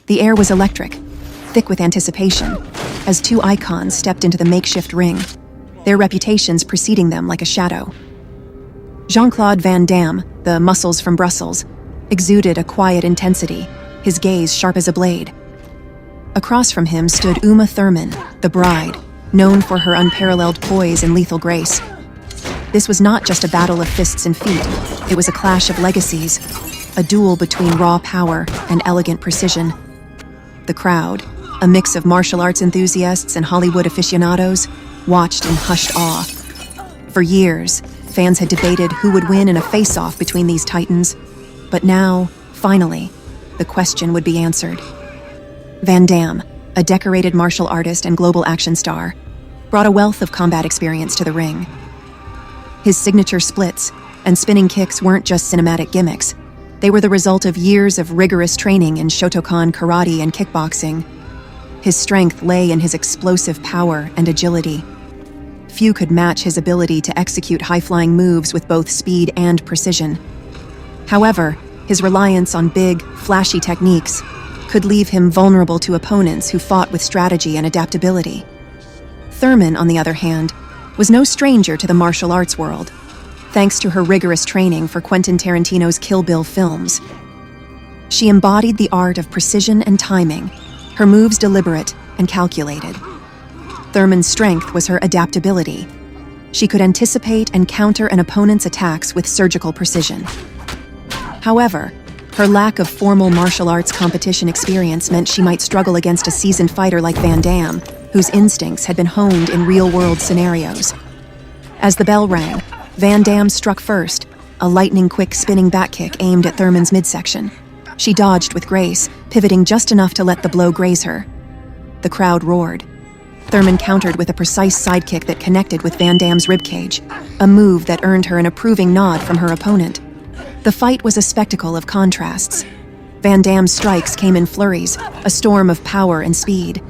The air was electric, thick with anticipation, as two icons stepped into the makeshift ring, their reputations preceding them like a shadow. Jean-Claude Van Damme, the muscles from Brussels, exuded a quiet intensity, his gaze sharp as a blade. Across from him stood Uma Thurman, the bride, known for her unparalleled poise and lethal grace. This was not just a battle of fists and feet, it was a clash of legacies, a duel between raw power and elegant precision. The crowd, a mix of martial arts enthusiasts and Hollywood aficionados, watched in hushed awe. For years, fans had debated who would win in a face-off between these titans, but now, finally, the question would be answered. Van Damme, a decorated martial artist and global action star, brought a wealth of combat experience to the ring. His signature splits and spinning kicks weren't just cinematic gimmicks. They were the result of years of rigorous training in Shotokan karate and kickboxing. His strength lay in his explosive power and agility. Few could match his ability to execute high-flying moves with both speed and precision. However, his reliance on big, flashy techniques could leave him vulnerable to opponents who fought with strategy and adaptability. Thurman, on the other hand, was no stranger to the martial arts world, thanks to her rigorous training for Quentin Tarantino's Kill Bill films. She embodied the art of precision and timing, her moves deliberate and calculated. Thurman's strength was her adaptability. She could anticipate and counter an opponent's attacks with surgical precision. However, her lack of formal martial arts competition experience meant she might struggle against a seasoned fighter like Van Damme, whose instincts had been honed in real-world scenarios. As the bell rang, Van Damme struck first, a lightning-quick spinning back kick aimed at Thurman's midsection. She dodged with grace, pivoting just enough to let the blow graze her. The crowd roared. Thurman countered with a precise side kick that connected with Van Damme's ribcage, a move that earned her an approving nod from her opponent. The fight was a spectacle of contrasts. Van Damme's strikes came in flurries, a storm of power and speed.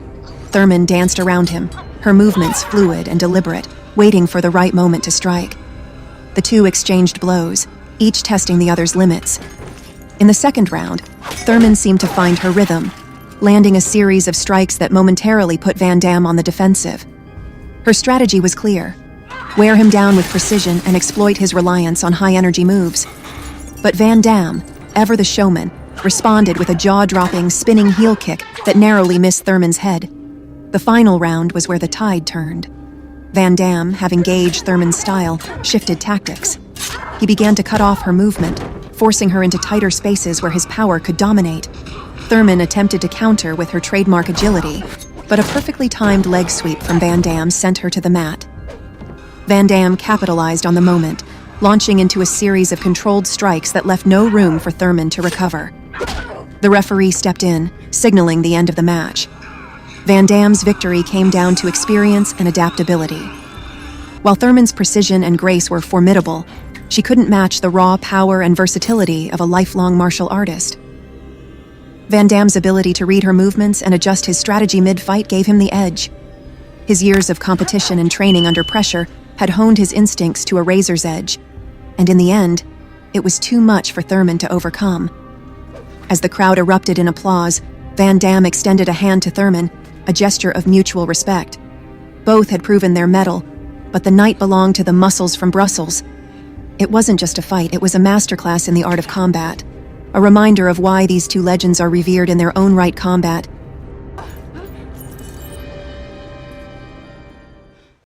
Thurman danced around him, her movements fluid and deliberate, waiting for the right moment to strike. The two exchanged blows, each testing the other's limits. In the second round, Thurman seemed to find her rhythm, landing a series of strikes that momentarily put Van Damme on the defensive. Her strategy was clear: wear him down with precision and exploit his reliance on high-energy moves. But Van Damme, ever the showman, responded with a jaw-dropping, spinning heel kick that narrowly missed Thurman's head. The final round was where the tide turned. Van Damme, having gauged Thurman's style, shifted tactics. He began to cut off her movement, forcing her into tighter spaces where his power could dominate. Thurman attempted to counter with her trademark agility, but a perfectly timed leg sweep from Van Damme sent her to the mat. Van Damme capitalized on the moment, launching into a series of controlled strikes that left no room for Thurman to recover. The referee stepped in, signaling the end of the match. Van Damme's victory came down to experience and adaptability. While Thurman's precision and grace were formidable, she couldn't match the raw power and versatility of a lifelong martial artist. Van Damme's ability to read her movements and adjust his strategy mid-fight gave him the edge. His years of competition and training under pressure had honed his instincts to a razor's edge, and in the end, it was too much for Thurman to overcome. As the crowd erupted in applause, Van Damme extended a hand to Thurman, a gesture of mutual respect. Both had proven their mettle, but the night belonged to the muscles from Brussels. It wasn't just a fight, it was a masterclass in the art of combat, a reminder of why these two legends are revered in their own right. Combat